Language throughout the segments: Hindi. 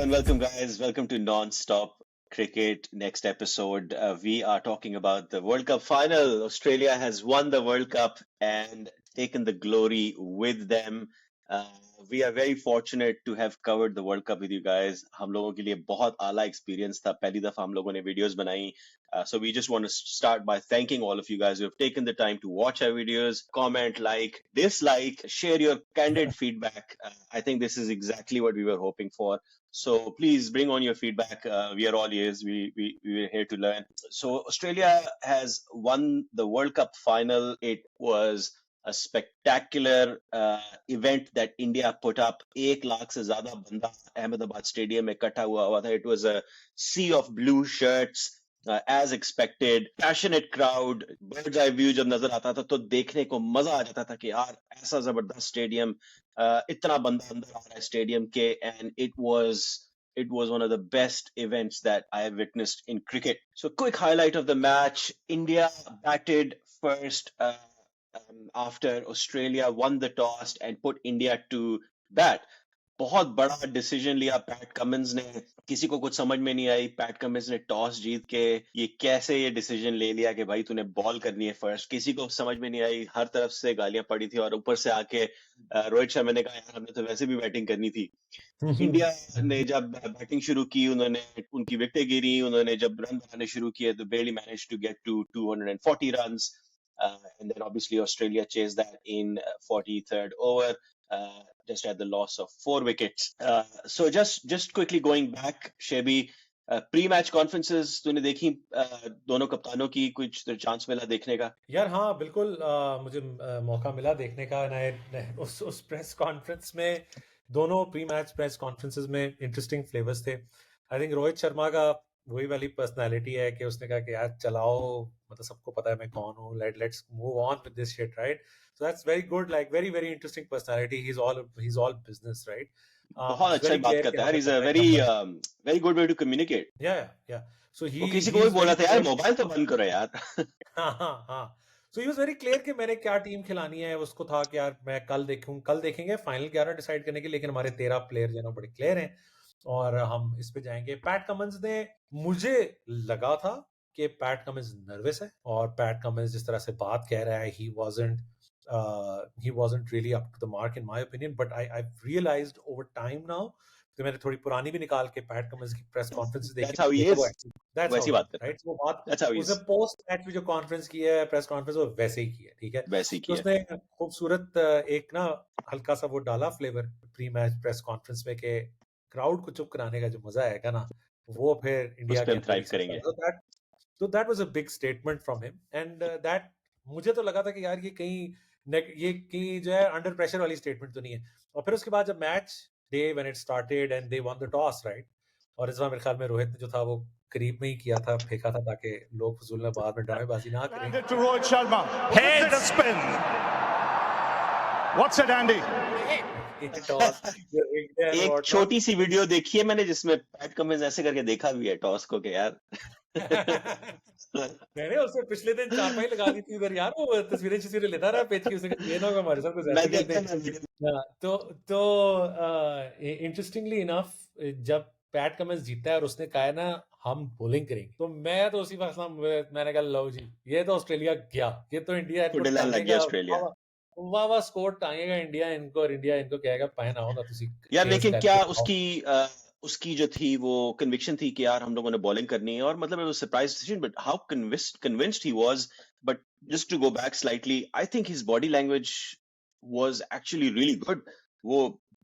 welcome, guys. Welcome to Non-Stop Cricket. Next episode, we are talking about the World Cup final. Australia has won the World Cup and taken the glory with them. Uh, we are very fortunate to have covered the World Cup with you guys. हम लोगों के लिए बहुत आला experience था. पहली दफा हम लोगों ने videos बनाई. So we just want to start by thanking all of you guys who have taken the time to watch our videos, comment, like, dislike, share your candid feedback. I think this is exactly what we were hoping for. So please bring on your feedback. We are all ears. We are here to learn. So Australia has won the World Cup final. It was a spectacular event that India put up. 1 lakh से ज़्यादा बंदा अहमदाबाद स्टेडियम में इकट्ठा हुआ था. It was a sea of blue shirts. As expected, passionate crowd, bird's eye view जब नजर आता था तो देखने को मजा आ जाता था कि यार ऐसा जबरदस्त स्टेडियम, इतना बंदा अंदर आ रहा है स्टेडियम के, and it was one of the best events that I have witnessed in cricket. So quick highlight of the match: India batted first after Australia won the toss and put India to bat. बहुत बड़ा डिसीजन लिया पैट कमिंस ने. किसी को कुछ समझ में नहीं आई. पैट कमिंस ने टॉस जीत के ये कैसे ये डिसीजन ले लिया कि भाई तूने बॉल करनी है फर्स्ट. किसी को समझ में नहीं आई. हर तरफ से गालियां पड़ी थी और ऊपर से आके रोहित शर्मा ने कहा यार हमने तो वैसे भी बैटिंग करनी थी. इंडिया ने जब बैटिंग शुरू की उन्होंने उनकी विकेटें गिरी. उन्होंने जब रन बनाने शुरू किए तो barely managed to get to 240 runs. And then obviously Australia chased that in 43rd over. Just at the loss of 4 wickets. So just quickly going back, Shebi, pre-match conferences तूने देखी दोनों कप्तानों की? कुछ चांस मिला देखने का? यार हाँ बिल्कुल, मुझे मौका मिला देखने का. उस प्रेस कॉन्फ्रेंस में दोनों प्री मैच प्रेस कॉन्फ्रेंसेस में इंटरेस्टिंग फ्लेवर्स थे. आई थिंक रोहित शर्मा का वही वाली पर्सनालिटी है कि उसने कहा कि यार चलाओ, मतलब सबको पता है मैं कौन हूँ, let's move on with this shit, right? So that's very good, like very very interesting personality. He is all business, right? बहुत अच्छा बात करता है यार. He's a very good way to communicate. Yeah. So वो किसी को भी बोला था यार मोबाइल तो बंद करो यार. हाँ. So he was very clear कि मैंने क्या टीम खिलानी है. उसको था कि यार मैं कल देखेंगे फाइनल 11 डिसाइड करने के, लेकिन हमारे 13 प्लेयर जो है बड़े क्लियर हैं और हम इस पे जाएंगे. पैट कमिंस ने, मुझे लगा था कि पैट कमिंस नर्वस है और पैट कमिंस जिस तरह से बात कह रहा है, he wasn't really up to the mark in my opinion, but I've realized over time now, तो मैंने थोड़ी पुरानी भी निकाल के पैट कमिंस की प्रेस कॉन्फ्रेंस देखी. That's how he is. वैसी बात करता है. राइट? वो बात That's how he is. उसने पोस्ट मैच में जो कॉन्फ्रेंस की है, प्रेस कॉन्फ्रेंस, वो वैसे ही की है. ठीक है, वैसे ही तो किया. उसने खूबसूरत एक ना हल्का सा वो डाला flavour pre match press conference में कि क्राउड को चुप कराने का जो मजा आएगा ना, वो फिर इंडिया के थ्राइव करेंगे. तो that was a big statement from him. And that मुझे तो लगा था कि यार ये कहीं जो है अंडर प्रेशर वाली स्टेटमेंट तो नहीं है. और फिर उसके बाद जब match day when it started and they one the toss, right? और इस बार मेरे ख्याल में रोहित ने जो था वो करीब में ही किया था, फेंका था ताकि लोग फजूल में बाद में ड्रामेबाजी ना करें. To Rohit Sharma. Head spin. What's it, Andy? एक छोटी सी वीडियो देखी है मैंने जिसमें पैट कमिंस ऐसे करके देखा भी है टॉस को कि यार. मैंने उससे पिछले दिन चारपाई लगा दी थी उधर यार, वो तस्वीरें लेता रहा पेज की, उसने ये ना होगा हमारे साथ कुछ ऐसे करते. तो इंटरेस्टिंगली इनफ जब पैट कमिंस जीता है और उसने कहा है ना हम बॉलिंग करेंगे, तो मैं तो उसी वक्त मैंने कहा लो जी ये तो ऑस्ट्रेलिया गया, ये तो इंडिया लग गया ऑस्ट्रेलिया. वाह स्कोर टांगेगा इंडिया इनको, और इंडिया इनको कहेगा पहना होगा तुसी यार. लेकिन क्या उसकी जो थी वो कन्विक्शन थी कि यार हम लोगों ने बॉलिंग करनी है, और मतलब it was a surprise decision, but how convinced he was. But just to go back slightly, I think his body language was actually really good. वो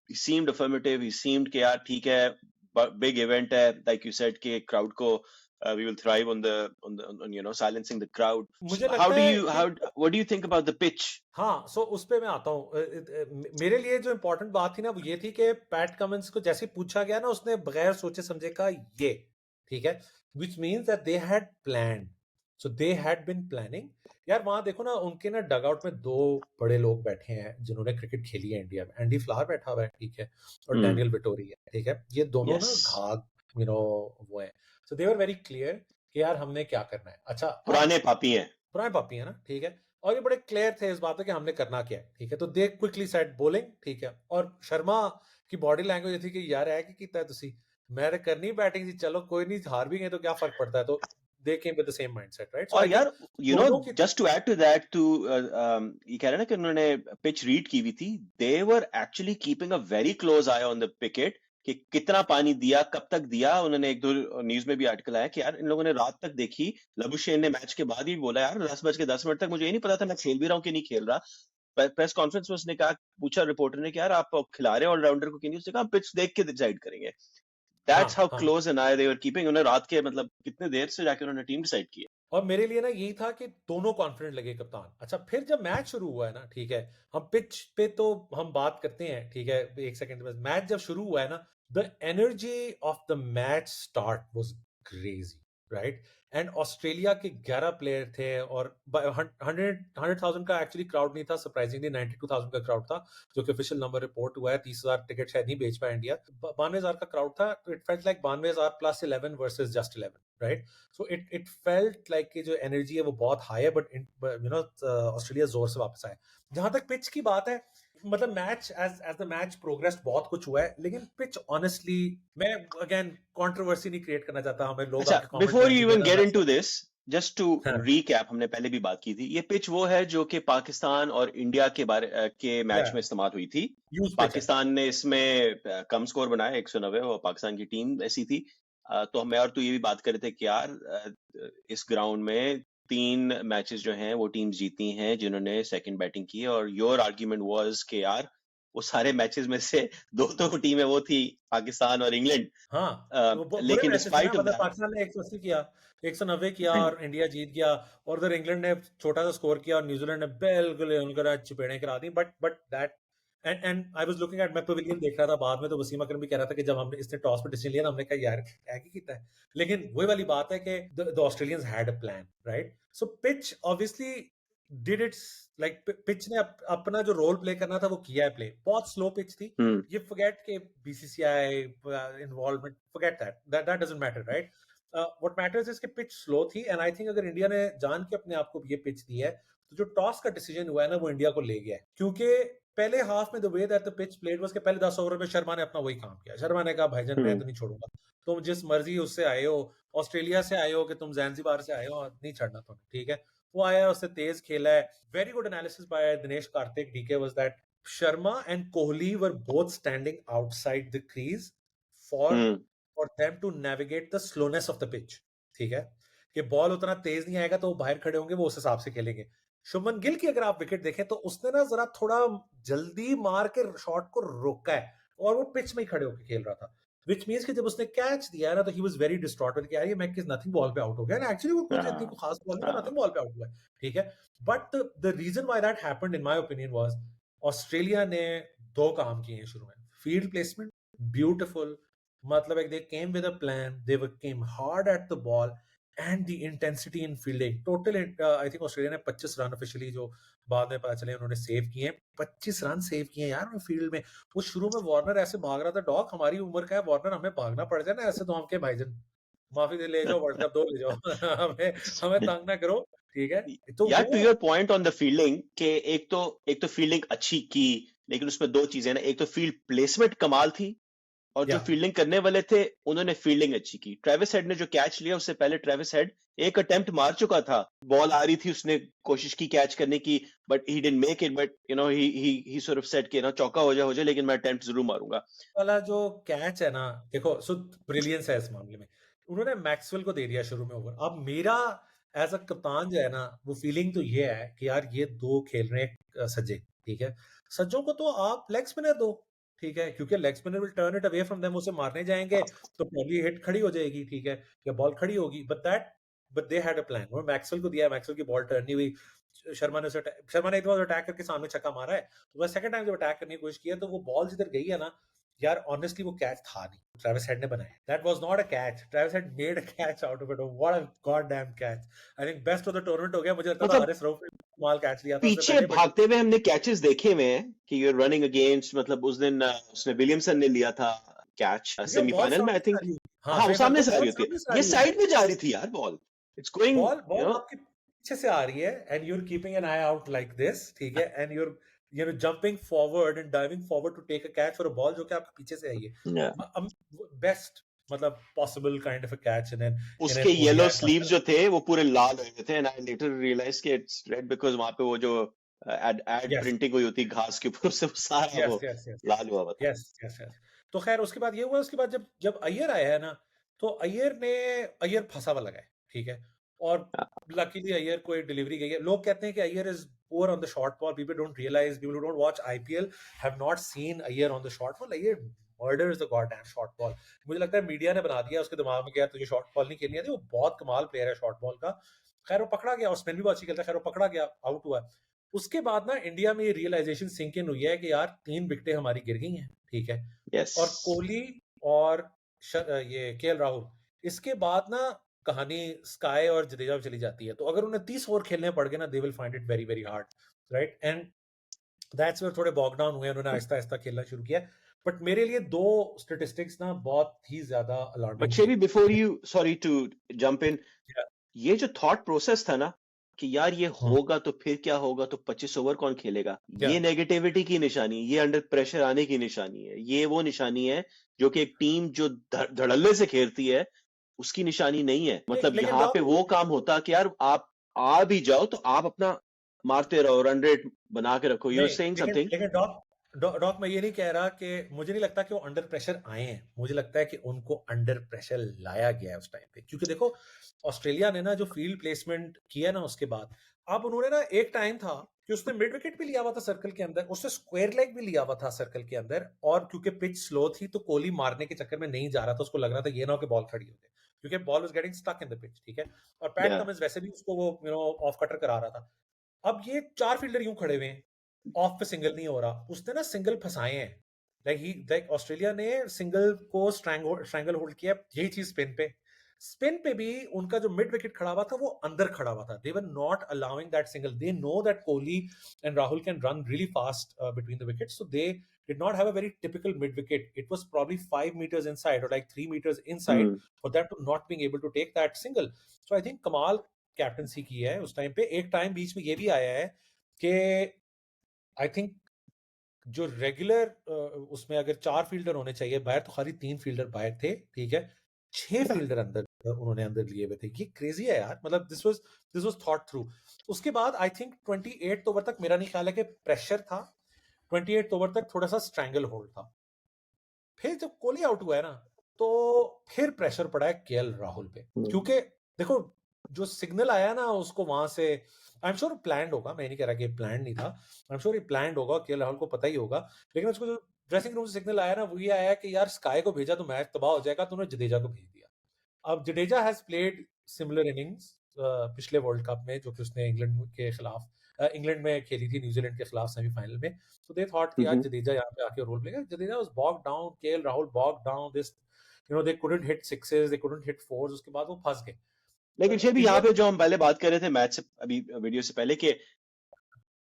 he seemed affirmative, he seemed कि यार ठीक है big event है, like you said कि crowd को we will thrive on silencing the crowd. मुझे लगता है what do you think about the pitch? हाँ, सो उस पे मैं आता हूँ. मेरे लिए जो इम्पोर्टेंट बात थी ना वो ये थी कि पैट कमिंस को जैसे पूछा गया ना, उसने बगैर सोचे समझे का ये ठीक है, which means that they had planned. So they had been planning. यार वहां देखो ना, उनके ना डग आउट में 2 बड़े लोग बैठे हैं जिन्होंने क्रिकेट खेली है इंडिया में. एंडी फ्लावर बैठा हुआ है, ठीक है, और डैनियल विटोरी है, ठीक है. ये दोनों ना घाग वो है. सो दे वर वेरी क्लियर कि यार हमने क्या करना है. अच्छा, पुराने पापी है ना, ठीक है, और ये बड़े क्लियर थे इस बात पे कि हमने करना क्या है, ठीक है. तो दे क्विकली सेट बॉलिंग, ठीक है. और शर्मा की बॉडी लैंग्वेज थी कि यार है कि कीता है तुसी, मैंने करनी बैटिंग थी, चलो कोई नहीं, हार भी गए तो क्या फर्क पड़ता है, तो they came with the same mindset, right? So और I यार think यू नो दोनों की just to add to that too ये कह रहे हैं ना कि उन्होंने पिच रीड की हुई थी, they were actually keeping a very close eye on the wicket कि कितना पानी दिया, कब तक दिया। उन्होंने एक दो न्यूज में भी आर्टिकल आया कि यार इन लोगों ने रात तक देखी। लबुशेन ने मैच के बाद ही बोला यार 10:10 तक मुझे ये नहीं पता था मैं खेल भी रहा हूँ कि नहीं खेल रहा। प्रेस कॉन्फ्रेंस में उसने कहा, पूछा रिपोर्टर ने कि यार आप खिला रहे ऑलराउंडर को कि नहीं, उसने कहा पिच देख के डिसाइड करेंगे। दैट्स हाउ हाँ क्लोज एन आई दे वर कीपिंग। उन्होंने रात के मतलब कितने देर से जाके उन्होंने टीम डिसाइड की है। और मेरे लिए ना यही था कि दोनों कॉन्फिडेंट लगे कप्तान। अच्छा फिर जब मैच शुरू हुआ है ना, ठीक है, हम पिच पे तो हम बात करते हैं, ठीक है, एक सेकंड में मैच जब शुरू हुआ है ना, the energy of the match start was crazy, right? And Australia के 11 प्लेयर थे और 100,000 का एक्चुअली क्राउड नहीं था, सरप्राइजिंगली 92,000 का क्राउड था, जो कि ऑफिशियल नंबर रिपोर्ट हुआ है। 30,000 टिकट शायद नहीं बेच पाया इंडिया। 92,000 का क्राउड था, तो it felt like 92,000 plus 11 versus just 11, right? So it felt like कि जो एनर्जी है वो बहुत हाई है, बट यू नो ऑस्ट्रेलिया जोर से वापस आया। जहां तक पिच की बात है, मतलब match as the match progress बहुत कुछ हुआ है, लेकिन पिच ऑनेस्टली, मैं अगेन कंट्रोवर्सी नहीं क्रिएट करना चाहता, हमें लोग अच्छा, आके कमेंट बिफोर में यू नहीं इवन देना गेट वैसा। इनटू दिस, जस्ट टू हाँ, रीकैप, हमने पहले भी बात की थी, ये पिच वो है जो कि पाकिस्तान और इंडिया के मैच में इस्तेमाल हुई थी। यूज पिच है। पाकिस्तान ने इसमें कम स्कोर बनाया 190, और पाकिस्तान की टीम ऐसी थी। तो मैं और तू ये भी बात कर रहे थे कि यार इस ग्राउंड में 3 मैचेस जो हैं वो टीम्स जीती हैं जिन्होंने सेकंड बैटिंग की है। और योर आर्ग्यूमेंट वाज कि यार वो सारे मैचेस में से दो तो टीमें वो थी, पाकिस्तान और इंग्लैंड। हाँ, तो वो बुरे लेकिन मैचेस थे ना, डिस्पाइट ऑफ मतलब दैट, पाकिस्तान ने 180 किया, 190 किया और इंडिया जीत गया, और उधर इंग्लैंड ने छोटा सा स्कोर किया और न्यूजीलैंड ने बिल्कुल उनका चपेड़े करा दी। But that and I was looking at, मैं पवेलियन देख रहा था बाद में, तो वसीम अकरम भी कह रहा था कि जब हमने इसने टॉस पे डिसीजन लिया ना, हमने कहा यार क्या ही किया है। लेकिन वही वाली बात है कि the Australians had a plan, right? So pitch obviously did it's, like pitch ने अपना जो रोल प्ले करना था वो किया है प्ले। बहुत स्लो पिच थी, ये फॉरगेट के BCCI involvement, forget that doesn't matter, right? What matters is कि पिच स्लो थी, एंड आई थिंक अगर इंडिया ने जान के अपने आप को ये पिच दी है, तो जो टॉस का डिसीजन हुआ है ना, वो इंडिया को ले गया है। क्योंकि पहले हाफ में the way that the pitch played was के पहले 10 ओवर में शर्मा ने अपना वही काम किया। शर्मा ने कहा भाईजान मैं तो नहीं छोड़ूंगा, तुम जिस मर्जी उससे आए हो, ऑस्ट्रेलिया से आए हो कि तुम ज़ैंज़िबार से आए हो, नहीं छड़ना तुम्हें, ठीक है? वो आया, उससे तेज खेला है। Very good analysis by Dinesh Karthik DK was that Sharma and Kohli were both standing outside the crease for them to navigate the slowness of the pitch, ठीक है? कि बॉल उतना तेज नहीं आएगा तो वो बाहर खड़े होंगे, वो उस हिसाब से खेलेंगे। शुभमन गिल की अगर आप विकेट देखें तो उसने ना जरा थोड़ा जल्दी मार के शॉट को रोका है, और वो पिच में ही खड़े होकर खेल रहा था, विच मीन्स कि जब उसने कैच दिया ना, तो ही वाज वेरी डिस्ट्रॉटेड कि यार ये मैं किस नथिंग बॉल पे आउट हो गया ना। एक्चुअली वो कुछ इतनी खास बॉल नहीं, नथिंग बॉल पे आउट हुआ है, ठीक है? But the reason why that happened in my opinion was Australia ने 2 काम किए हैं शुरू में। फील्ड प्लेसमेंट ब्यूटीफुल, मतलब एक they came with a plan, they came hard at the ball, and the intensity in fielding total. I think Australia ने 25 रन ऑफिशियली, जो बाद में पता चले उन्होंने सेव किए हैं, 25 रन सेव किए यार फील्ड में। वो शुरू में वार्नर ऐसे भाग रहा था, डॉग हमारी उम्र का है वार्नर, हमें भागना पड़ जाए ना ऐसे तो हम के भाईजान माफी दे ले जाओ, वर्ल्ड कप 2 ले जाओ हमें हमें तंग ना करो, ठीक है? तो यार टू वो your point on the fielding के एक तो फील्डिंग अच्छी की, लेकिन उसमें दो चीजें ना, एक तो फील्ड प्लेसमेंट कमाल थी, और जो या फील्डिंग करने वाले थे उन्होंने फील्डिंग अच्छी की। ट्रेविस हेड ने जो कैच लिया, उससे पहले ट्रेविस हेड एक अटेम्प्ट मार चुका था, बॉल आ रही थी, उसने कोशिश की कैच करने की, but he didn't make it, but you know he sort of said कि ना चौका हो जाए लेकिन मैं अटेम्प्ट जरूर मारूंगा। वाला जो कैच है ना, देखो सो ब्रिलियंस है इस मामले में, उन्होंने मैक्सवेल को दे दिया शुरू में ओवर। अब मेरा एज अ कप्तान जो है ना, वो फीलिंग तो ये है कि यार ये 2 खेल रहे हैं सज्जे, ठीक है? सज्जों को तो आप लेग स्पिनर दो, ठीक है? क्योंकि leg spinner will turn it away from them, उसे मारने जाएंगे तो प्रॉब्ली हिट खड़ी हो जाएगी, ठीक है, या बॉल खड़ी होगी। But they had a plan. वो मैक्सवेल को दिया, मैक्सवेल की बॉल टर्न नहीं हुई, शर्मा ने एक बार अटैक करके सामने छक्का मारा है, तो वह सेकंड टाइम जब अटैक करने की कोशिश की है, तो वो बॉल जिधर गई है ना यार, ऑनेस्टली वो कैच था नहीं, ट्रेविस हेड ने बनाया। That was not a catch, Travis head made a catch out of it. What a goddamn catch! I think best of the tournament हो गया। मुझे लगता था मतलब हारिस रऊफ ने कमाल कैच लिया था उससे पीछे पहले, बट भागते हुए हमने कैचेस देखे हुए हैं कि यू रनिंग अगेंस्ट, मतलब उस दिन उसने विलियमसन ने लिया था कैच ये बॉल सेमीफाइनल में, आई सामने से आ थिंक। रही होगी। हाँ हाँ, वो सही बात, सामने वो से आ बॉल रही होती सामने से आ है, ये रही होगी। साइड में जा रही थी यार ball, it's going ball you ball know. आपके पीछे से आ रही है, and you are keeping an eye out like this, ठीक है, and you know jumping forward and diving forward to take a catch for a ball जो कि आपके पीछे से आई है। बेस्ट मतलब possible kind of a catch in an उसके ODI येलो match. स्लीव्स जो थे वो पूरे लाल हो गए थे एंड आई लेटर रियलाइज कि इट्स रेड बिकॉज वहां पे वो जो एड Yes, प्रिंटिंग हुई होती घास के ऊपर उससे वो सारा yes, वो yes, yes, लाल हुआ हुआ था. yes, yes, yes. तो खैर उसके बाद ये हुआ, उसके बाद जब जब अय्यर आया है ना, तो अय्यर फंसा हुआ लगा है, ठीक है, और लकीली अय्यर को एक डिलीवरी गई है. लोग कहते हैं कि Iyer is poor on the short ball. People don't realize, people who don't watch IPL have not seen Iyer on the short ball. Iyer murders the goddamn short ball. मुझे लगता है मीडिया ने बना दिया उसके दिमाग में कि यार तुझे शॉर्ट बॉल नहीं खेलनी आती. वो बहुत कमाल प्लेयर है शॉर्ट बॉल का. खैर वो पकड़ा गया और स्पिन भी बहुत अच्छी खेलता है. खैर वो पकड़ा गया, आउट हुआ. उसके बाद ना इंडिया में ये रियलाइजेशन सिंक इन हुई है कि यार 3 विकेटें हमारी गिर गई हैं, ठीक है, यस और कोहली और ये केएल राहुल, इसके बाद ना कहानी स्काई और जडेजा में चली जाती है. तो अगर उन्हें 30 ओवर खेलने पड़ गए ना, they will find it very very hard, right. And that's where थोड़े बॉग डाउन हुए, उन्होंने आहिस्ता आहिस्ता खेलना शुरू किया. बट मेरे लिए 2 स्टैटिस्टिक्स ना बहुत ही ज्यादा बट अलार्मिंग शेबी before you sorry to jump in, Yeah. ये जो थॉट प्रोसेस था ना कि यार ये होगा तो फिर क्या होगा, तो 25 ओवर कौन खेलेगा, ये Yeah. नेगेटिविटी की निशानी, ये अंडर प्रेशर आने की निशानी है. ये वो निशानी है जो कि एक टीम जो धड़ल्ले से खेलती है उसकी निशानी नहीं है. मतलब लेकिन यहाँ पे वो काम होता कि यार आप आ भी जाओ तो आप अपना मारते रहो, रन रेट बना के रखो. यूर नहीं, सेइंग लेकिन समथिंग. लेकिन डॉक मैं ये नहीं कह रहा कि मुझे नहीं लगता कि वो अंडर प्रेशर आए हैं. मुझे लगता है कि उनको अंडर प्रेशर लाया गया है उस टाइम पे, क्योंकि देखो ऑस्ट्रेलिया ने ना जो फील्ड प्लेसमेंट किया ना उसके बाद, अब उन्होंने ना एक टाइम था कि उसने मिड विकेट भी लिया हुआ था सर्कल के अंदर, उसने स्क्वायर लेग भी लिया हुआ था सर्कल के अंदर, और क्योंकि पिच स्लो थी तो कोहली मारने के चक्कर में नहीं जा रहा था. उसको लग रहा था ये ना हो कि बॉल खड़ी हो जाए, क्योंकि ball was getting stuck in the pitch, ठीक है. और पैट या कमिंस वैसे भी उसको वो ऑफ कटर करा रहा था. अब ये 4 फील्डर यूं खड़े हुए हैं, ऑफ पे सिंगल नहीं हो रहा. उसने ना सिंगल फंसाए हैं, लाइक ऑस्ट्रेलिया ने सिंगल को स्ट्रैंगल होल्ड किया. यही चीज स्पिन पे भी उनका जो मिड विकेट खड़ा हुआ था वो अंदर खड़ा हुआ था. They were not allowing that single. They know that Kohli and Rahul can run really fast between the wickets, so they did not have a very typical mid wicket. It was probably 5 meters inside or like 3 meters inside for them to not being able to take that single. So I think Kamal captaincy की है उस टाइम पे. एक टाइम बीच में ये भी आया है कि आई थिंक जो रेगुलर उसमें अगर 4 फील्डर होने चाहिए बाहर, तो खाली 3 फील्डर बाहर थे, ठीक है. 6 फील्डर अंदर उन्होंने अंदर लिए हुए थे. ये क्रेजी है यार. मतलब दिस वाज थॉट थ्रू. उसके बाद आई थिंक 28 ओवर तक मेरा नहीं ख्याल है कि प्रेशर था. 28 ओवर तक थोड़ा सा स्ट्रैंगल होल्ड था. फिर जब कोहली आउट हुआ है ना, तो फिर प्रेशर पड़ा है केएल राहुल पे, क्योंकि देखो जो सिग्नल आया ना उसको वहां से, आई एम श्योर प्लान्ड होगा, मैं नहीं कह रहा कि प्लान नहीं था, आई एम श्योर ये प्लान्ड होगा, केएल राहुल को पता ही होगा. लेकिन उसको जो ड्रेसिंग रूम से सिग्नल आया ना, वो ये आया कि यार स्काई को भेजा तो मैच तबाह हो जाएगा, तो उन्होंने जडेजा को भेज दिया. अब Jadeja has played similar innings पिछले वर्ल्ड कप में, जो कि उसने इंग्लैंड के खिलाफ इंग्लैंड में खेली थी, न्यूजीलैंड के खिलाफ सेमीफाइनल में. So they thought कि यार जडेजा यहाँ पे आके role play. Jadeja was bogged down, KL Rahul bogged down. This, they couldn't hit sixes, they couldn't hit fours. उसके बाद वो फंस गए. लेकिन शेबी यहाँ पे जो हम पहले बात कर रहे थे मैच से अभी वीडियो से पहले कि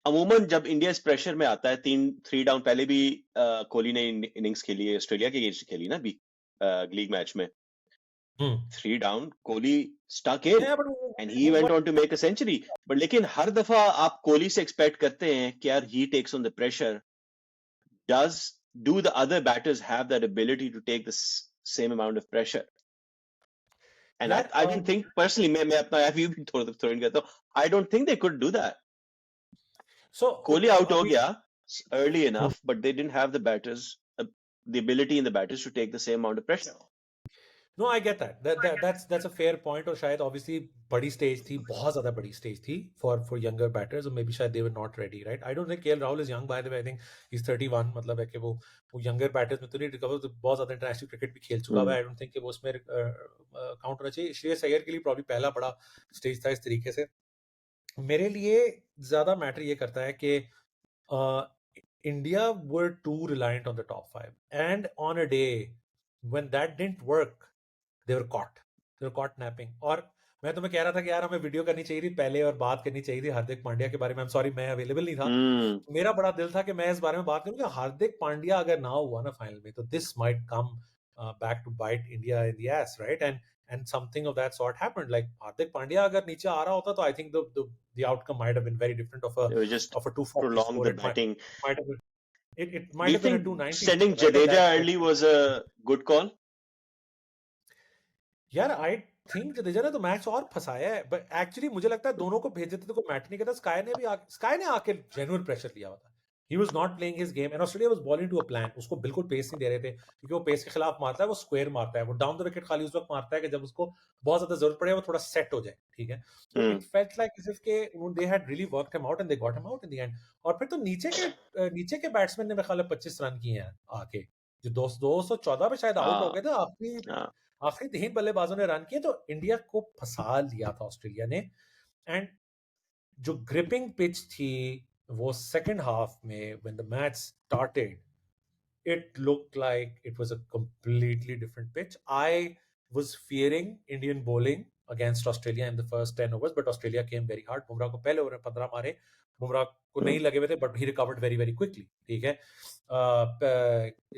अमूमन जब इंडिया इस प्रेशर में आता है, 3 डाउन, पहले भी कोहली ने इनिंग्स खेली है ऑस्ट्रेलिया के अगेंस्ट खेली ना भी लीग मैच में. 3 down Kohli stuck in and he went on to make a century. But लेकिन हर दफा आप कोहली से एक्सपेक्ट करते हैं कि यार he takes on the pressure. Do the other batters have that ability to take the same amount of pressure? And I don't think personally, मैं अपना व्यू भी थोड़ा इन करता हूँ, I don't think they could do that. So Kohli out हो गया early enough, but they didn't have the batters, the ability in the batters to take the same amount of pressure. No, I get that. That's a fair point. और शायद obviously बड़ी स्टेज थी, बहुत ज्यादा बड़ी स्टेज थी for younger batters, or maybe शायद they were not ready, right? I don't think KL Rahul is young, by the way. I think he's 31. मतलब है कि वो younger batters में तो नहीं रिकवर, तो बहुत ज्यादा इंटरनेशनल क्रिकेट भी खेल चुका हुआ है. I don't think कि वो उसमें काउंट होना चाहिए. श्रेयस अय्यर के लिए प्रॉब्ली पहला बड़ा स्टेज था इस तरीके से. मेरे लिए ज्यादा मैटर ये करता है कि India were too reliant on the top 5, and on a day when that didn't work, they were caught napping. और मैं तुम्हें कह रहा था कि यार हमें वीडियो करनी चाहिए थी पहले और बात करनी चाहिए थी हार्दिक पांड्या के बारे में. सॉरी मैं अवेलेबल नहीं था. मेरा बड़ा दिल था कि मैं इस बारे में बात करूं कि हार्दिक पांड्या अगर ना हुआ ना फाइनल में, तो this might come back to bite India in the ass, right? And something of that sort happened. Like Hardik Pandya अगर नीचे आ रहा होता, तो I think the outcome might have been very different of a 240 prolong score. the batting. It might have been a 290. Sending Jadeja early was a good call? यार आई थिंक जडेजा ने तो मैच और फंसाया है, बट एक्चुअली मुझे लगता है दोनों को भेजे थे तो कोई मैटर नहीं करता। स्काई ने आके जेन्युइन प्रेशर लिया हुआ था। He was not playing his game and Australia was bowling to a plan. उसको बिल्कुल पेस नहीं दे रहे थे, क्योंकि वो पेस के खिलाफ मारता है, वो स्क्वायर मारता है, वो डाउन द विकेट खाली उस वक्त मारता है कि जब उसको बहुत ज्यादा जरूरत पड़े, वो थोड़ा सेट हो जाए, ठीक है। तो it felt like as if के they had really worked him out and they got him out in the end. और फिर तो नीचे के बैट्समैन ने मेरे ख्याल 25 रन किए हैं आके, जो 214 पे शायद आउट हो गए थे। आखिरी 3 बल्लेबाजों ने रन किए, तो इंडिया को फंसा लिया था ऑस्ट्रेलिया ने। एंड जो ग्रिपिंग पिच थी वो सेकंड हाफ में when the match started, it looked like it was a completely different pitch. I was fearing Indian bowling against Australia in the first 10 overs, but Australia came very hard. Bumrah को पहले ओवर में 15 मारे, बुमराह को नहीं लगे हुए थे, but he recovered very very quickly, ठीक है।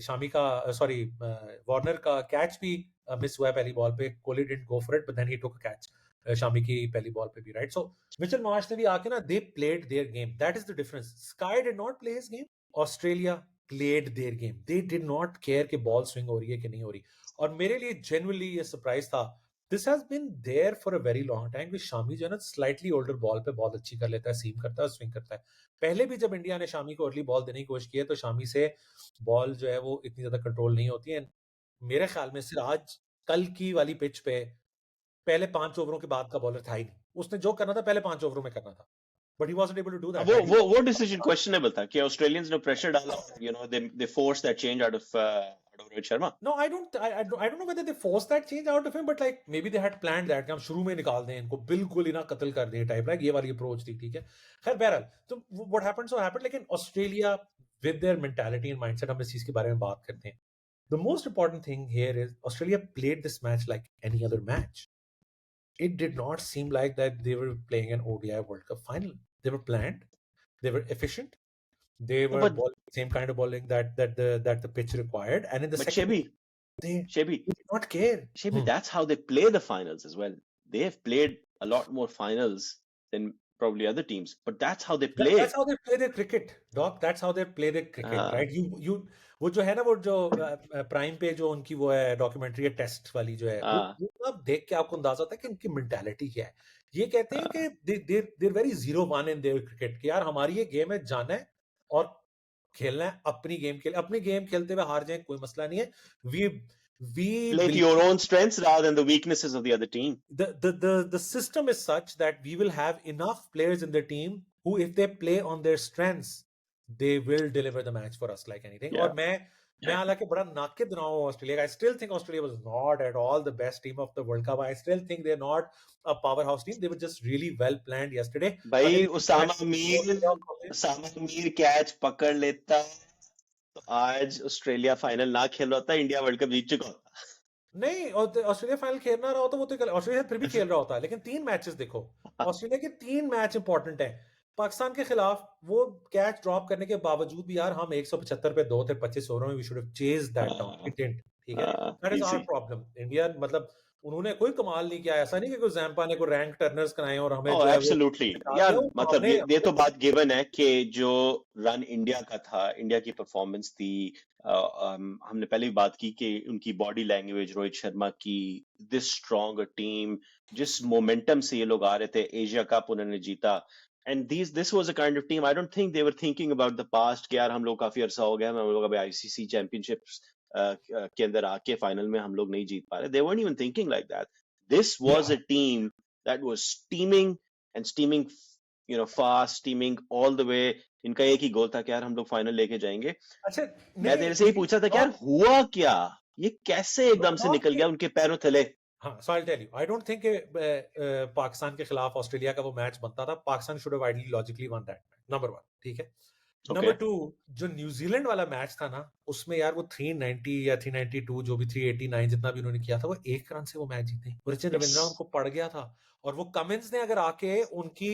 शामी का सॉरी वार्नर का कैच भी मिस हुआ है पहली बॉल पे। Kohli didn't go for it, but then he took a catch Shami की पहली बॉल पे भी, राइट। सो मिचेल मार्श ने भी आके ना, दे played their game, that is the difference. Sky did not play his game, Australia played their game. They did not care कि ball swing हो रही है कि नहीं हो रही। और मेरे लिए genuinely ये surprise था। This has been there for a very long time कि शामी जो है ना slightly older ball पे बहुत अच्छी कर लेता है, सीम करता है, स्विंग करता है। पहले भी जब इंडिया ने शामी को अर्ली बॉल देने की कोशिश की है, तो शामी से बॉल जो है वो इतनी ज्यादा कंट्रोल नहीं होती है। मेरे ख्याल में सिर्फ आज कल की वाली पिच पे पहले 5 ओवरों के बाद का बॉलर था ही नहीं। उसने जो करना था पहले 5 ओवरों में करना था, but he wasn't able to do that. वो डिसीजन क्वेश्चनेबल था कि ऑस्ट्रेलियंस ने प्रेशर डाला, they forced that change out of Rohit Sharma. No, I don't know whether they forced that change out of him, but like maybe they had planned that कि हम शुरू में निकाल दें इनको, बिल्कुल ही ना कत्ल कर दें टाइप, लाइक ये वाली अप्रोच थी, ठीक है। खैर बहरहाल, तो what happened so happened, लेकिन Australia with their mentality and mindset, हम इस चीज के बारे में बात करते हैं। The most important thing here is Australia played this match like any other match. It did not seem like that they were playing an ODI World Cup final. They were planned, they were efficient, they were bowling the same kind of bowling that the pitch required, and in the second they did not care. Shebi, that's how they play the finals as well. They have played a lot more finals than probably other teams, but that's how they play. That's how they play their cricket, Doc. That's how they play their cricket, right? You वो जो है ना, वो जो प्राइम पे जो उनकी वो है डॉक्यूमेंट्री है, टेस्ट वाली जो है, वो आप देख के आपको अंदाजा होता है कि इनकी मेंटालिटी क्या है। ये कहते हैं कि they're very 0-1 in their cricket, कि यार हमारी ये गेम है, जाना है और खेलना है अपनी गेम के लिए। अपनी गेम खेलते हुए हार जाए कोई मसला नहीं है। We play to your own strengths rather than the weaknesses of the other team. The system is such that we will have enough players in the team who, if they play on their strengths, they will deliver the match for us like anything. और मैं हालांकि बड़ा नाकिद रहा हूँ ऑस्ट्रेलिया का। I still think Australia was not at all the best team of the World Cup. I still think they're not a powerhouse team. They were just really well planned yesterday. भाई उसामा मीर कैच पकड़ लेता तो आज ऑस्ट्रेलिया फाइनल ना खेल रहा होता, इंडिया वर्ल्ड कप जीत चुका होता। नहीं, और ऑस्ट्रेलिया फाइनल खेल ना रहा होता, वो तो ऑस्ट्रेलिया फिर भी खेल रहा होता। लेकिन 3 मैचेस देखो, ऑस्ट्रेलिया के 3 मैच इंपॉर्टेंट हैं। पाकिस्तान के खिलाफ वो कैच ड्रॉप करने के बावजूद भी यार हम 175 पे 2 थे 25 ओवरों में, we should have chased that down, it didn't, ठीक है। That is our problem. India मतलब उन्होंने कोई कमाल नहीं किया। ऐसा नहीं कि कोई जैम्पा ने कोई रैंक टर्नर्स कराए और हमें एब्सोल्युटली यार, मतलब ये तो बात गिवन है कि जो रन इंडिया का था, इंडिया की परफॉर्मेंस थी, हमने पहले भी बात की कि उनकी बॉडी लैंग्वेज, रोहित शर्मा की, दिस स्ट्रॉन्ग टीम, जिस मोमेंटम से ये लोग आ रहे थे, एशिया कप उन्होंने जीता, and this was a kind of team, I don't think they were thinking about the past कि यार हम लोग काफी अरसा हो गया, हम लोग अभी ICC चैंपियनशिप्स के अंदर आके फाइनल में हम लोग नहीं जीत पा रहे। They weren't even thinking like that. This was a team that was steaming, fast, steaming all the way. इनका एक ही गोल था कि यार हम लोग फाइनल लेके जाएंगे। अच्छा, मैं तेरे से ही पूछा था कि यार हुआ क्या, ये कैसे एकदम से निकल गया उनके पैरों तले। हाँ, so I'll tell you, I don't think Pakistan के खिलाफ ऑस्ट्रेलिया का वो मैच बनता था। Pakistan should have ideally logically won that match, number 1, ठीक है। नंबर 2, जो न्यूजीलैंड वाला मैच था ना, उसमें यार वो 390 या 392 जो भी 389 जितना भी उन्होंने किया था, वो 1 रन से वो मैच जीते। रचिन रविंद्रा उनको पड़ गया था, और वो कमिंस ने अगर आके उनकी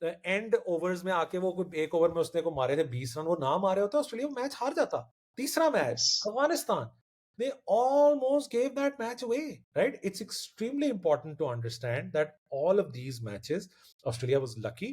एंड ओवर्स में आके वो 1 ओवर में उसने को मारे थे 20 रन, वो ना मारे होते ऑस्ट्रेलिया वो मैच हार जाता। तीसरा match Afghanistan, they almost gave that match away, right? It's extremely important to understand that all of these matches, Australia was lucky.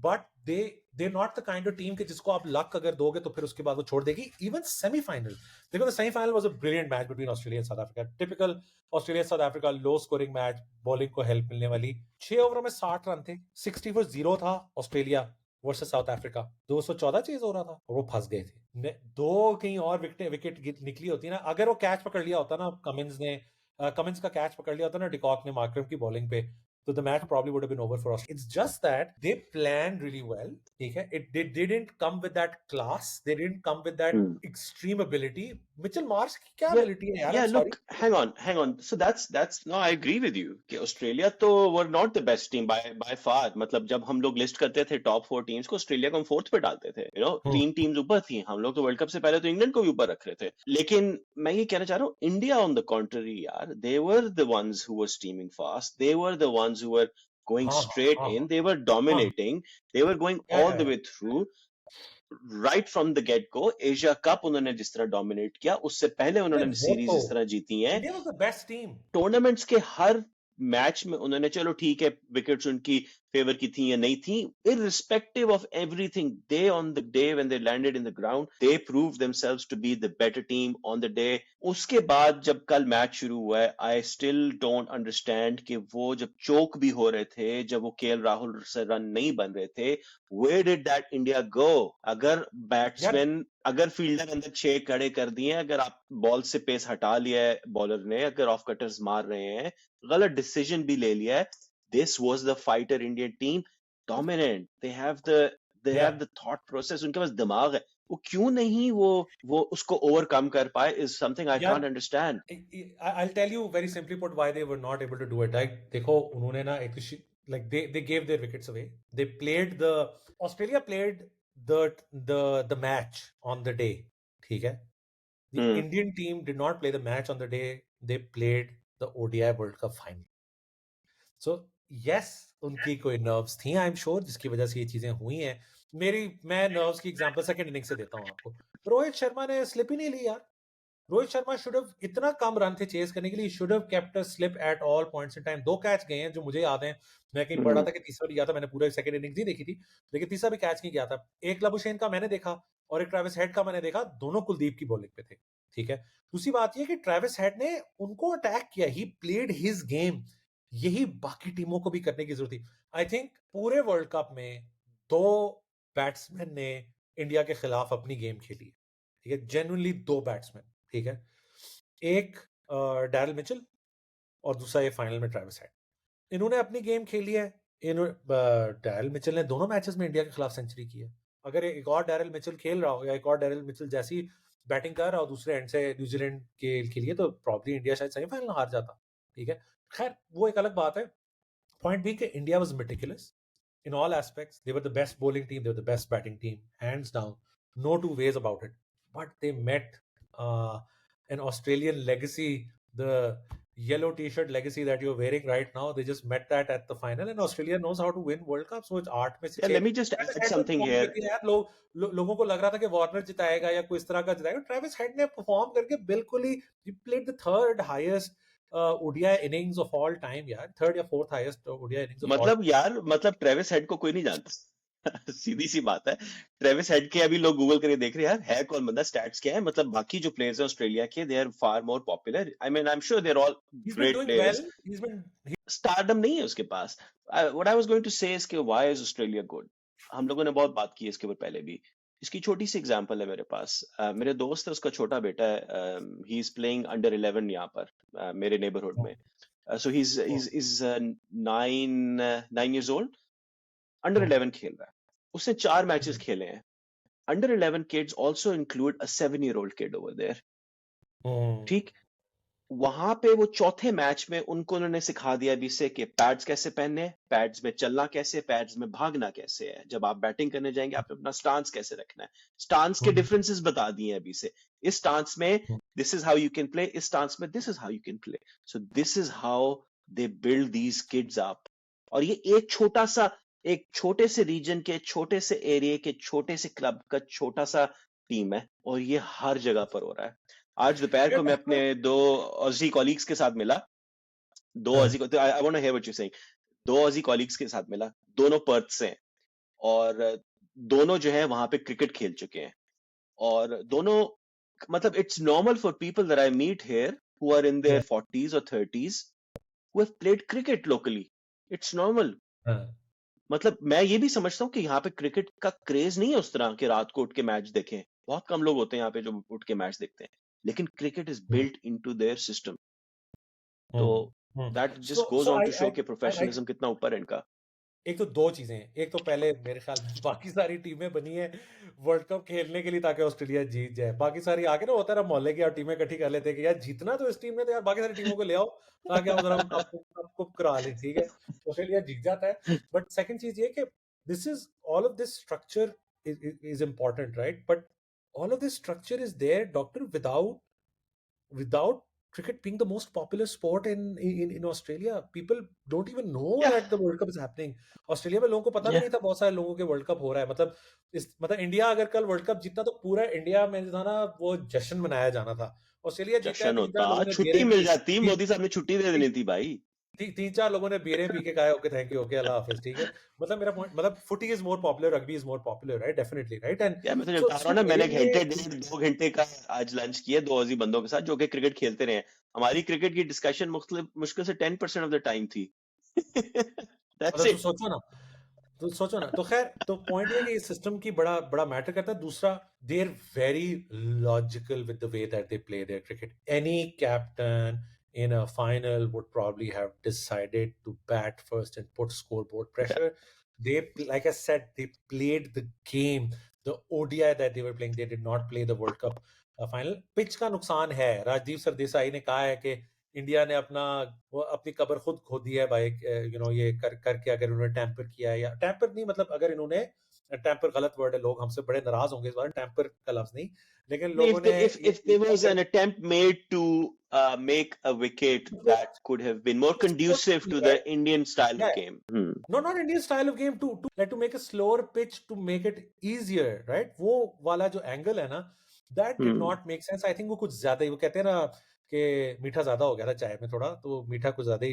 but they're not the kind of team कि जिसको आप luck अगर दोगे तो फिर उसके बाद वो छोड़ देगी. Even semi-final, देखो the semi-final was a brilliant match between Australia and South Africa. Typical Australia South Africa low scoring match, bowling को help मिलने वाली. 6 ओवरों में 60 रन थे, 60 for 0 था Australia versus south Africa. 214 chase हो रहा था और वो फंस गए थे. दो कहीं और विकेट निकली होती ना, अगर वो कैच पकड़ लिया होता ना कमिंस का कैच पकड़ लिया होता ना डिकॉक ने मार्करम की बॉलिंग पे, so the match probably would have been over for us. It's just that they planned really well. Okay, they didn't come with that class. They didn't come with that extreme ability. Mitchell Marsh की क्या ability है यार? Yeah, look, hang on. So that's no, I agree with you. कि Australia तो were not the best team by far. मतलब जब हम लोग लिस्ट करते थे टॉप 4 टीम्स को, ऑस्ट्रेलिया को हम 4th पे डालते थे. 3 टीम्स ऊपर थी. हम लोग तो वर्ल्ड कप से पहले तो इंग्लैंड को भी ऊपर रख रहे थे. लेकिन मैं ये कहना चाह रहा हूँ, इंडिया on the contrary यार, they were the ones who were steaming fast. They were the ones who were going straight in. They were dominating. They were going all the way through. Right from the get go. Asia cup उन्होंने जिस तरह डोमिनेट किया, उससे पहले उन्होंने सीरीज इस तरह जीती है. India was the best team. Tournaments के हर मैच में उन्होंने, चलो ठीक है विकेट्स उनकी फेवर की थी या नहीं थी, irrespective of everything, they on the day when they landed in the ground, they proved themselves to be the better team on the day. उसके बाद जब कल मैच शुरू हुआ है, I still don't understand कि वो जब चोक भी हो रहे थे, जब वो केएल राहुल से रन नहीं बन रहे थे, where did that India go? अगर बैट्समैन, अगर फील्डर अंदर 6 खड़े कर दिए, अगर आप बॉल से पेस हटा लिया है बॉलर ने, अगर ऑफ कटर्स मार रहे हैं, गलत डिसीजन भी ले लिया है, this was the fighter Indian team, dominant. They have the thought process. उनके पास दिमाग है. वो क्यों नहीं वो उसको ओवरकम कर पाए is something I can't understand. I'll tell you very simply put why they were not able to do it. Like देखो उन्होंने ना like they gave their wickets away. They played Australia played the match on the day. ठीक है. The Indian team did not play the match on the day. They played the ODI World Cup final. So yes, उनकी कोई नर्व्स थी, आई एम श्योर, जिसकी वजह से ये चीजें हुई हैं. मैं नर्व्स की एग्जांपल सेकंड इनिंग से देता हूं आपको. रोहित शर्मा ने स्लिप ही नहीं ली यार. रोहित शर्मा शुड हैव, इतना कम रन थे चेस करने के लिए, should have kept a slip at all points in time. 2 catch गए हैं जो मुझे याद है. मैं कहीं पढ़ा था कि तीसरा भी गया था. मैंने पूरा सेकंड इनिंग नहीं देखी थी, लेकिन तीसरा भी कैच नहीं गया था. एक लबुशेन का मैंने देखा और एक ट्रेविस हेड का मैंने देखा. दोनों कुलदीप की बॉलिंग पे थे. ठीक है. दूसरी बात ये कि ट्रेविस हेड ने उनको अटैक किया. He played his game. यही बाकी टीमों को भी करने की जरूरत थी. आई थिंक पूरे वर्ल्ड कप में 2 बैट्समैन ने इंडिया के खिलाफ अपनी गेम खेली. ठीक है. Genuinely 2 batsman. ठीक है. एक डैरिल मिचेल और दूसरा ये फाइनल में ट्रेविस हेड. इन्होंने अपनी गेम खेली है. डैरिल मिचेल ने दोनों मैचेस में इंडिया के खिलाफ सेंचुरी की है. अगर एक और डैरिल मिचेल खेल रहा हो या एक और डैरिल मिचेल जैसी बैटिंग कर रहा हो दूसरे एंड से न्यूजीलैंड के लिए, तो प्रॉब्ली इंडिया शायद सेमीफाइनल हार जाता. ठीक है. खैर वो एक अलग बात है. पॉइंट बी कि India was meticulous in all aspects. They were the best bowling team, they were the best batting team, hands down, no two ways about it. But they met an Australian legacy, the yellow t-shirt legacy that you're wearing right now. They just met that at the final, and Australia knows how to win World Cup. So it's 8 में से. Let me just add something here. लोगों को लग रहा था कि वार्नर जिताएगा या कोई इस तरह का जिताएगा. ट्रेविस हेड ने परफॉर्म करके बिल्कुल ही, he played the 3rd highest ODI innings of all time यार. 3rd या 4th highest ODI innings of मतलब यार, मतलब ट्रेविस हेड को कोई नहीं जानता. सीधी सी बात है. ट्रेविस हेड के अभी लोग गूगल करके देख रहे हैं यार है कौन बंदा, स्टैट्स क्या है. मतलब बाकी जो प्लेयर्स हैं ऑस्ट्रेलिया के, they are far more popular. I mean I am sure they are all great players. Stardom नहीं है उसके पास. What I was going to say is कि व्हाई इज ऑस्ट्रेलिया गुड. हम लोगों ने बहुत बात की इसके ऊपर पहले भी. इसकी छोटी सी एग्जांपल है मेरे पास. मेरे दोस्त है, उसका छोटा बेटा है. ही इज प्लेइंग अंडर 11 यहाँ पर मेरे नेबरहुड में. So he is 9 years old. Under 11 खेल रहा है. उसने 4 मैचेस खेले हैं. Under 11 kids also include a 7-year-old kid over there. ठीक. वहां पे वो चौथे मैच में उनको उन्होंने सिखा दिया अभी से कि पैड्स कैसे पहनने, पैड्स में चलना कैसे, पैड्स में भागना कैसे है, जब आप बैटिंग करने जाएंगे आपने अपना स्टांस कैसे रखना है. स्टांस के डिफरेंसेस बता दिए अभी से. इस स्टांस में this is how you can play, इस स्टांस में this is how you can play. So this is how they build these kids up. और ये एक छोटे से रीजन के, छोटे से एरिया के, छोटे से क्लब का छोटा सा टीम है, और ये हर जगह पर हो रहा है. आज दोपहर को मैं अपने 2 ऑजी कॉलीग्स के साथ मिला. 2 Aussie, I want to hear what you saying. 2 Aussie colleagues के साथ मिला. दोनों पर्थ से हैं और दोनों जो है वहां पे क्रिकेट खेल चुके हैं, और दोनों मतलब it's normal for people that I meet here who are in there Yeah. 40s और 30s who have played cricket locally. It's normal. हाँ. मतलब मैं ये भी समझता हूँ कि यहाँ पे क्रिकेट का क्रेज नहीं है उस तरह कि रात को उठ के मैच देखें, बहुत कम लोग होते हैं यहाँ पे जो उठ के मैच देखते हैं, लेकिन cricket is Hmm. Built into their system. तो Hmm. Hmm. That just So goes so on I to show I कि I प्रोफेशनलिज्म कितना ऊपर है इनका। एक तो दो चीजें हैं। एक तो पहले मेरे ख्याल में बाकी सारी टीमें बनी है वर्ल्ड कप खेलने के लिए ताकि ऑस्ट्रेलिया जीत जाए। बाकी सारी आगे ना होता है ना मोहल्ले की, और टीमें इकट्ठी कर लेते हैं कि यार जीतना तो इस टीम ने, तो यार बाकी सारी टीमों को ले आओ ताकि हम जरा कप करा लें, ठीक है। तो ऑस्ट्रेलिया जीत जाता है। बट सेकंड चीज ये कि this is all of this structure is important, right? But all of this structure is there doctor without cricket being the most popular sport in Australia. People don't even know या that the World Cup is happening. Australia में लोगों को पता भी या नहीं था बहुत सारे लोगों के वर्ल्ड कप हो रहा है। मतलब इंडिया अगर कल वर्ल्ड कप जीता तो पूरा इंडिया में जो था ना वो जश्न मनाया जाना था। ऑस्ट्रेलिया जीता है, जश्न तीन चार होता, लोगों ने छुट्टी बेरे मिल पी, जाती, तीन मोदी साहब ने छुट्टी दे देनी थी भाई। तीन चार लोगों ने बेरे पी के कहा ओके थैंक यू, ओके अल्लाह हाफिज, ठीक है। मतलब मेरा पॉइंट, मतलब फुटी is more popular, rugby is more popular, right? Definitely, right? And या मैं तो सो बता रहा हूँ सो ना, मैंने मेरे लिए घंटे 1.5 2 घंटे का आज लंच किया 2 ऑजी बंदों के साथ जो कि क्रिकेट खेलते रहे हैं। हमारी क्रिकेट की डिस्कशन मुश्किल से 10% ऑफ द टाइम थी। दैट्स मतलब इट। तो सोचो ना, तो खैर, तो पॉइंट ये है कि इस सिस्टम की बड़ा बड़ा मैटर करता है। दूसरा, they are very logical with the way that they play their cricket. Any captain in a final would probably have decided to bat first and put scoreboard pressure. They, like I said, they played the game, the ODI that they were playing. They did not play the World Cup final. Pitch का नुकसान है। राजदीप सरदेसाई ने कहा है कि इंडिया ने अपनी कब्र खुद खो दी है भाई, ये करके अगर उन्होंने टैंपर किया है, या टैंपर नहीं, मतलब अगर इन्होंने टैंपर गलत वर्ड है, लोग हमसे बड़े नाराज होंगे इस बार, टैंपर का लफ्ज नहीं, लेकिन लोगों ने If there was an attempt made to make a wicket that could have been more conducive to the Indian style of yeah, game. no, not Indian style of game, to like to make a slower pitch to make it easier, right? वो वाला जो एंगल है ना, that did not make sense. I think वो कुछ ज्यादा ही, वो कहते हैं ना कि मीठा ज्यादा हो गया था चाय में थोड़ा, तो मीठा कुछ ज्यादा ही,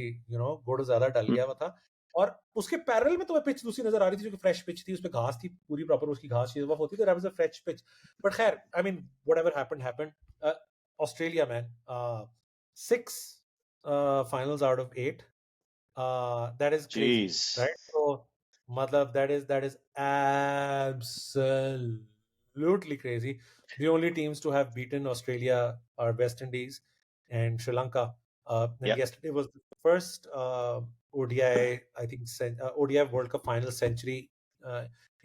गुड़ ज्यादा डल गया हुआ था। और उसके पैरेलल में तुम्हें पिच दूसरी नजर आ रही थी जो कि फ्रेश पिच थी, उसमें घास थी पूरी प्रॉपर, उसकी घास चीज होती थी, that was a fresh pitch. But खैर, I mean whatever happened happened. Australia man, 6 finals out of 8, that is crazy, Jeez. right? So matlab that is absolutely crazy. The only teams to have beaten Australia are West Indies and Sri Lanka, and Yeah. yesterday was the first ODI, I think, ODI World Cup final century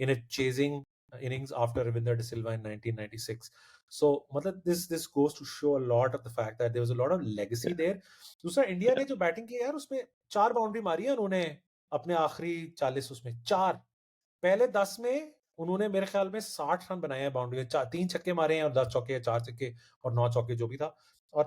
in a chasing innings after Ravinder De Silva in 1996. So matlab this goes to show a lot of the fact that there was a lot of legacy there. दूसरा, इंडिया ने जो बैटिंग की यार, उसमें 4 बाउंड्री मारी है उन्होंने अपने आखिरी 40, उसमें 4। पहले 10 में उन्होंने मेरे ख्याल में 60 रन बनाए हैं बाउंड्री में, 3 छक्के मारे हैं और 10 चौके, 4 छक्के और 9 चौके जो भी था, और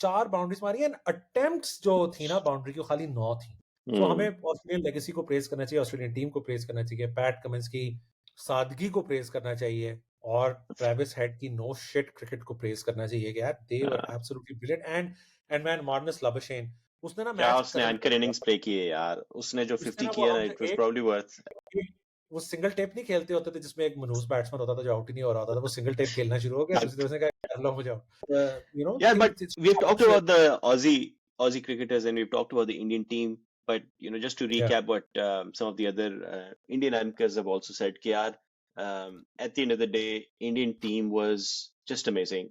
4 बाउंड्रीज मारी है। अटेम्प्ट्स जो थी ना बाउंड्री की, खाली 9 थी। तो हमें ऑस्ट्रेलियन लेगेसी को प्रेज करना चाहिए, ऑस्ट्रेलियन टीम को प्रेज करना चाहिए, पैट कमिंस की सादगी को प्रेज करना चाहिए, और ट्रेविस हेड की नो शिट क्रिकेट को प्रेज करना चाहिए कि यार they were absolutely brilliant. And man, Marnus Labuschagne, उसने ना क्या मैच उसने करंट एंकर इनिंग्स प्ले किए यार, उसने जो उसने 50 ना वो किया ना, हम इट वाज प्रोबब्ली वर्थ। वो सिंगल टेप नहीं खेलते होते थे जिसमें एक मनूस बैट्समैन होता था जो आउट ही नहीं हो रहा था, वो सिंगल टेप खेलना शुरू हो गया, तो उसने कहा लो हो जाओ, Yeah, but it's we've talked unfair. about the Aussie cricketers, and we've talked about the Indian team. But just to Yeah. recap what some of the other Indian anchors have also said, कि यार at the end of the day, Indian team was just amazing.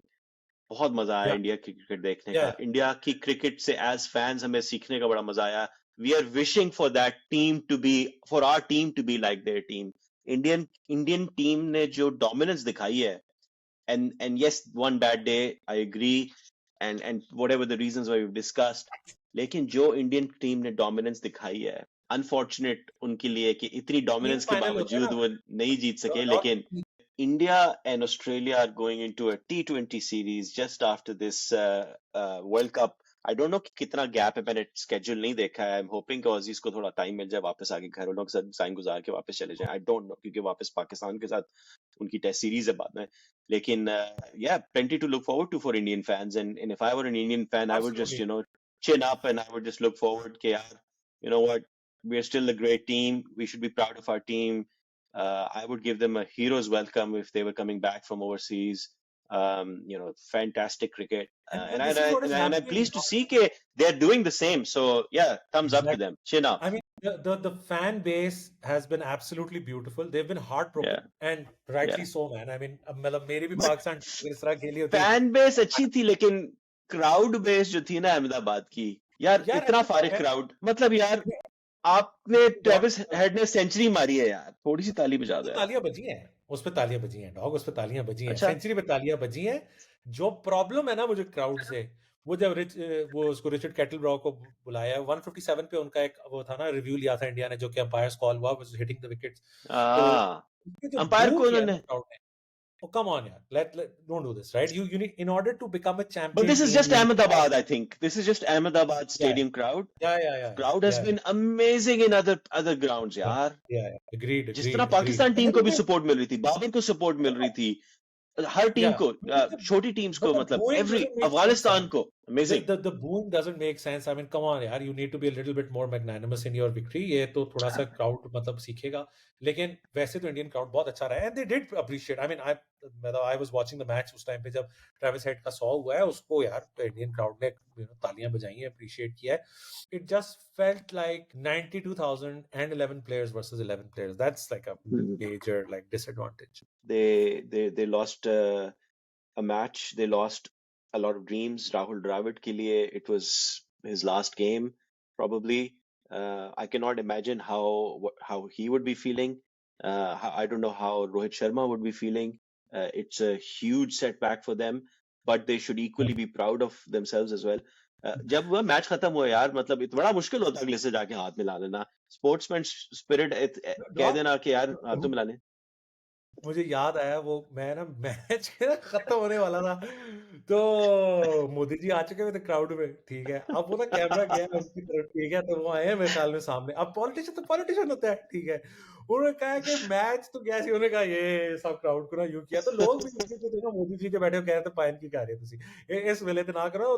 बहुत मजा आया Yeah. इंडिया की क्रिकेट देखने Yeah. का। इंडिया की क्रिकेट से एज फैंस हमें सीखने का बड़ा मजा आया। We are wishing for that team to be, for our team to be like their team. Indian team ने जो डोमिनेंस दिखाई है, and yes, one bad day, I agree, and whatever the reasons why we've discussed, लेकिन जो इंडियन टीम ने डोमिनेंस दिखाई है, अनफॉर्चुनेट उनके लिए कि इतनी डोमिनेंस के फाइनल होता है बावजूद ना, वो नहीं जीत सके। लेकिन India and Australia are going into a T20 series just after this World Cup. I don't know कि कितना गैप है, मैंने स्केड्यूल नहीं देखा है। I'm hoping कि ऑजीज को थोड़ा टाइम मिल जाए, वापस आके घर वालों के साथ टाइम गुजार के वापस चले जाएं। I don't know, क्योंकि वापस पाकिस्तान के साथ उनकी टेस्ट सीरीज है बाद में। लेकिन yeah, plenty to look forward to for Indian fans, and if I were an Indian fan, I would just chin up and I would just look forward कि यार, you know what, we are still a great team, we should be proud of our team. I would give them a hero's welcome if they were coming back from overseas. Fantastic cricket, And this is what is and I'm happening. pleased to see that they're doing the same. So yeah, thumbs up to them. Chin up. I mean, the fan base has been absolutely beautiful. They've been heartbroken, and rightly so, man. I mean, मतलब मेरी भी पाकिस्तान इस तरह खेली होती. Fan base अच्छी थी, लेकिन crowd base जो थी ना अहमदाबाद की, यार इतना फारिग crowd, मतलब यार आपने ट्रेविस हेड ने सेंचुरी मारी है यार, थोड़ी सी ताली बजा दो. तालियां बजी हैं, उस पे तालियां बजी हैं, डॉग उस पे तालियां बजी हैं, अच्छा. सेंचुरी पे तालियां बजी हैं. जो प्रॉब्लम है ना मुझे क्राउड से, वो जब वो उसको रिचर्ड कैटलब्रॉ को बुलाया 157 पे, उनका एक वो था ना रिव्यू लिया था इंडिया ने, जो कि अंपायर्स कॉल हुआ वाज हिटिंग द विकेट्स. तो अंपायर को उन्होंने, oh come on yaar, let don't do this, right? You need, in order to become a champion. But this is just Ahmedabad, I think. This is just Ahmedabad stadium crowd. Yeah. Crowd has been amazing in other grounds, yaar. Yeah. Agreed. जिस तरह पाकिस्तान टीम को भी सपोर्ट मिल रही थी, बाबर को सपोर्ट मिल रही थी, हर टीम को, छोटी टीम्स को, मतलब every अफगानिस्तान को. Amazing. The booing doesn't make sense. I mean, come on यार, you need to be a little bit more magnanimous in your victory. ये तो थोड़ा सा crowd मतलब सीखेगा. लेकिन वैसे तो इंडियन crowd बहुत अच्छा रहा है, and they did appreciate. I mean, I was watching the match उस टाइम पे जब ट्रेविस हेड का 100 हुआ है, उसको यार इंडियन crowd ने तालियां बजाई हैं, appreciate किया है. It just felt like 92,000 and 11 players versus 11 players. That's like a major like disadvantage. They lost a match. They lost a lot of dreams. Rahul Dravid ke liye, it was his last game, probably. I cannot imagine how he would be feeling. I don't know how Rohit Sharma would be feeling. It's a huge setback for them, but they should equally be proud of themselves as well. जब वह मैच खत्म हुआ यार, मतलब इतना बड़ा मुश्किल होता है अगले से जाके हाथ मिला लेना. स्पोर्ट्समैन स्पिरिट कह देना कि यार हाथ तो मिला ले. मुझे याद आया वो, मैं ना मैच खत्म होने वाला था, तो मोदी जी आ चुके थे क्राउड में, ठीक है. अब वो ना कैमरा गया उनकी तरफ, ठीक है, तो वो आए मेरे ख्याल में सामने. अब पॉलिटिशियन होता है, ठीक है. उन्होंने कहा कि मैच तो गया सी, उन्होंने कहा ये सब क्राउड को ना यूं किया, तो लोग भी जो थे ना मोदी जी के बैठे कह रहे थे पायन की कह रहे थे इस वेले तो ना करो.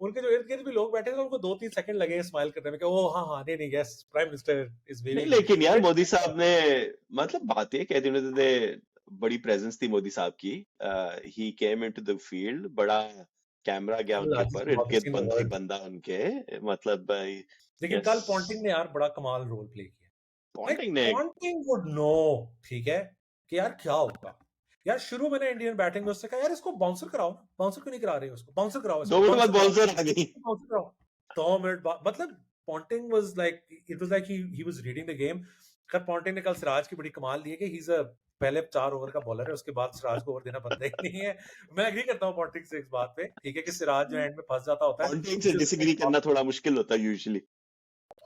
उनके जो इर्द गिर्द भी लोग बैठे थे, उनको 2-3 सेकंड लगे स्माइल करने में कि ओ हाँ नहीं yes, prime minister is very. लेकिन यार मोदी साहब ने मतलब बात ये कहते उन्होंने, बड़ी प्रेजेंस थी मोदी साहब की. ही केम इनटू द फील्ड, बड़ा कैमरा गया उनके ऊपर, इर्द-गिर्द बंदा उनके, मतलब. लेकिन कल पॉन्टिंग ने यार बड़ा कमाल रोल प्ले किया. पॉन्टिंग वुड नो, ठीक है, कि यार क्या होगा. यार शुरू में ना इंडियन बैटिंग में उससे कहा यार इसको बाउंसर कराओ, बाउंसर क्यों नहीं करा रहे, उसको बाउंसर कराओ. 2 मिनट बाद बाउंसर आ गई. 2 मिनट बाद, मतलब Ponting was like, it was like he was reading the game. खैर पॉन्टिंग ने कल सिराज की बड़ी कमाल दी है कि ही इज अ पहले 4 ओवर का बॉलर है, उसके बाद सिराज को ओवर देना बनता ही नहीं है. मैं एग्री करता हूं पॉन्टिंग से इस बात पे, ठीक है, कि सिराज जो एंड में फंस जाता होता है. पॉन्टिंग से डिसएग्री करना थोड़ा मुश्किल होता है यूजुअली.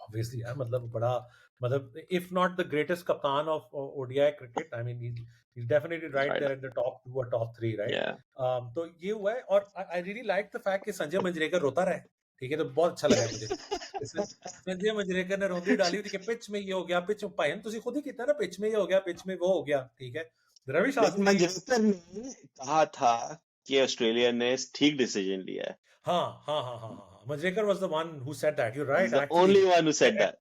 Obviously यार, मतलब बड़ा, मतलब if not the greatest captain of ODI cricket, I mean he's definitely right there in the top 2 or top 3, right? Yeah. तो ये हुआ है. और I really like the fact कि संजय मंजरेकर रोता रहे, ठीक है, तो बहुत अच्छा लगा मुझे. संजय मंजरेकर ने रोंदी डाली हुई कि पिच में ये हो गया, पिच में पायन तुसी खुद ही कहता ना, पिच में ये हो गया, पिच में वो हो गया, ठीक है. रवि शास्त्री मंजरेकर ने कहा था कि ऑस्ट्रेलिया ने ठीक डिसीजन लिया है. हाँ. Manjrekar was the one who said that. You're right. The only one who said that.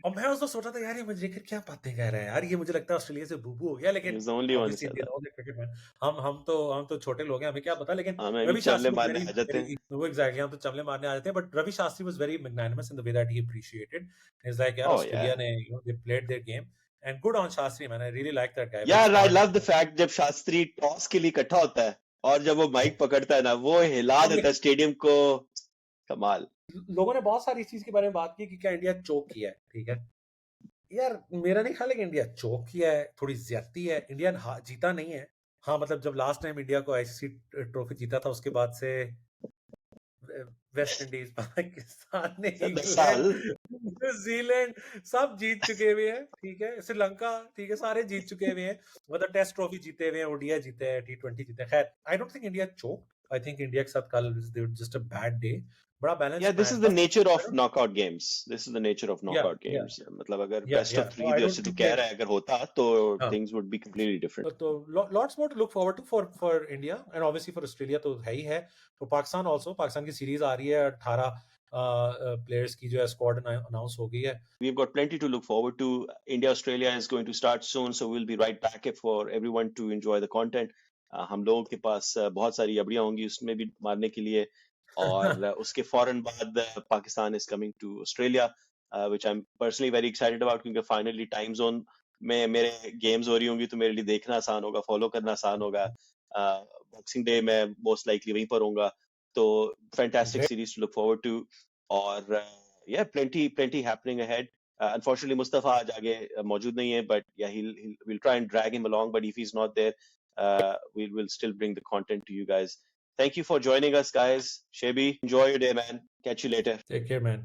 और मैं उसको सोचा था यार ये मंजरेकर क्या बातें कह रहे हैं यार, ये मुझे लगता है ऑस्ट्रेलिया से बूबू हो गया. लेकिन हम तो छोटे लोग हैं, हमें क्या पता. लेकिन रवि शास्त्री मारने आ जाते हैं, वो एग्जैक्टली, हम तो चमले मारने आ जाते हैं. But Ravi Shastri was very magnanimous in the way that he appreciated. It's like यार ऑस्ट्रेलिया ने they played their game and good on Shastri, man. I really like that guy. यार आई लव द फैक्ट जब शास्त्री टॉस के लिए इकट्ठा होता है और जब वो माइक पकड़ता है ना, वो हिला देता है स्टेडियम को. कमाल. लोगों ने बहुत सारी इस चीज के बारे में बात की कि क्या इंडिया चोक किया है, ठीक है. यार मेरा नहीं ख्याल है कि इंडिया चोक किया है, थोड़ी ज्यादती है. इंडिया जीता नहीं है. हाँ मतलब जब लास्ट टाइम इंडिया को आईसीसी ट्रॉफी जीता था, उसके बाद से वेस्ट इंडीज, पाकिस्तान ने, न्यूजीलैंड सब जीत चुके हुए हैं, ठीक है. श्रीलंका, ठीक है, सारे जीत चुके हुए हैं. मतलब टेस्ट ट्रॉफी जीते हुए हैं, ओडीआई जीते हैं, T20 जीते. खैर I don't think India choke. I think India के साथ कल जस्ट अ बैड डे. बड़ा balance. Yeah, this is the nature of knockout games. This is the nature of knockout games. मतलब अगर best of 3 जैसे तू कह रहा है अगर होता तो things would be completely different. तो lots more to look forward to for India and obviously for Australia तो है ही है. For Pakistan also, पाकिस्तान की सीरीज आ रही है 18 प्लेयर्स की जो है स्क्वाड अनाउंस हो गई है. We've got plenty to look forward to. India Australia is going to start soon, so we'll be right back for everyone to enjoy the content. हम लोगों के पास बहुत सारी अबड़ियां होंगी उसमें भी मारने के लिए, और उसके फौरन बाद Pakistan is coming to Australia, which I'm personally very excited about, क्योंकि finally time zone में मेरे गेम्स हो रही होंगी तो मेरे लिए देखना आसान होगा, फॉलो करना आसान होगा. बॉक्सिंग डे मैं मोस्ट लाइकली वहीं पर होऊंगा, तो fantastic series to look forward to. और yeah, plenty happening ahead. Unfortunately, Mustafa आज आगे मौजूद नहीं है, but yeah, we'll try and drag him along. But if he's not there, we'll still bring the content to you guys. Thank you for joining us, guys. Shebi, enjoy your day, man. Catch you later. Take care, man.